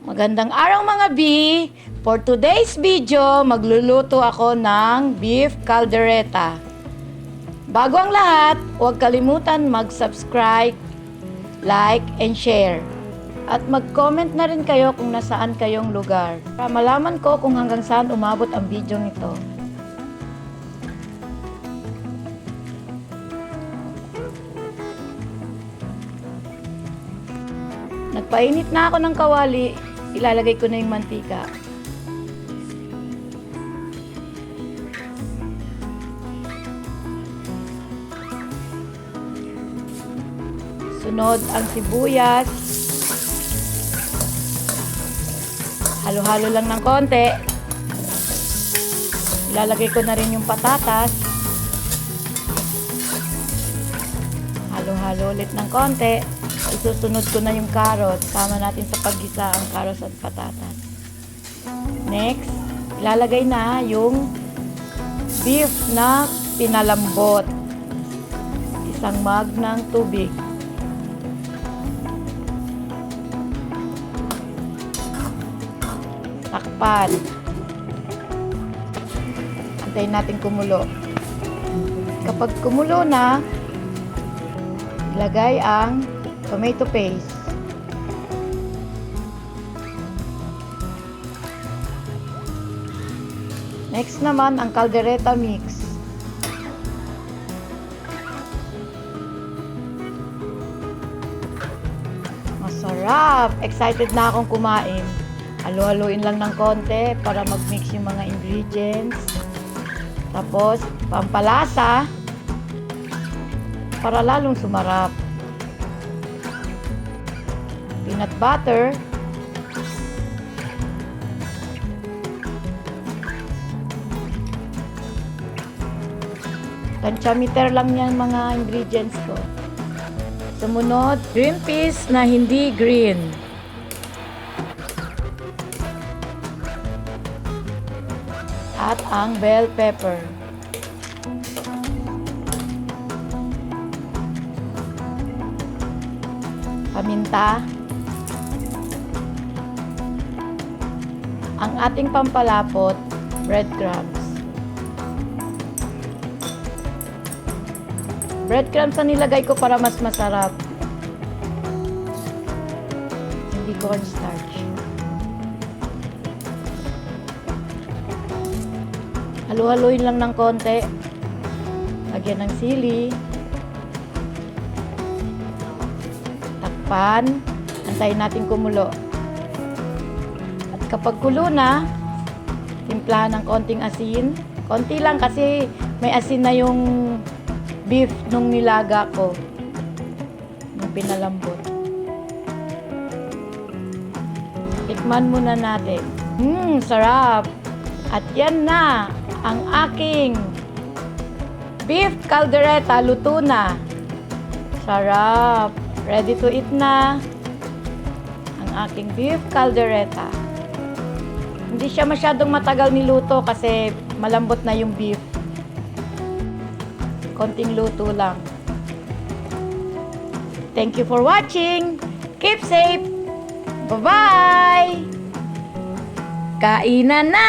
Magandang araw mga B! For today's video, magluluto ako ng beef caldereta. Bago ang lahat, huwag kalimutan mag-subscribe, like, and share. At mag-comment na rin kayo kung nasaan kayong lugar para malaman ko kung hanggang saan umabot ang video nito. Nagpainit na ako ng kawali, ilalagay ko na yung mantika. Sunod ang sibuyas. Halo-halo lang ng konti. Ilalagay ko na rin yung patatas. Halo-halo ulit ng konti. Isusunod ko na yung carrots. Sama natin sa paggisa ang carrots at patatas. Next, ilalagay na yung beef na pinalambot. Isang mug ng tubig. Takpan. Antayin natin kumulo. Kapag kumulo na, ilagay ang tomato paste. Next naman ang caldereta mix. Masarap! Excited na akong kumain. Halo-haluin lang ng konti para mag-mix yung mga ingredients. Tapos, pampalasa para lalong sumarap. Peanut butter. Tansyameter lang yan mga ingredients ko. Sumunod, green peas na hindi green. At ang bell pepper. Paminta. Ang ating pampalapot, breadcrumbs. Breadcrumbs na nilagay ko para mas masarap. Hindi cornstarch. Halu-haluin lang ng konti. Lagyan ng sili. Takpan. Antayin natin kumulo. Kapag kulo na, timplahan ng konting asin. Konti lang kasi may asin na yung beef nung nilaga ko. Nung pinalambot. Tikman muna natin. Sarap! At yan na ang aking beef caldereta. Luto na. Sarap! Ready to eat na ang aking beef caldereta. Hindi siya masyadong matagal niluto kasi malambot na yung beef. Konting luto lang. Thank you for watching. Keep safe. Bye-bye! Kainan na!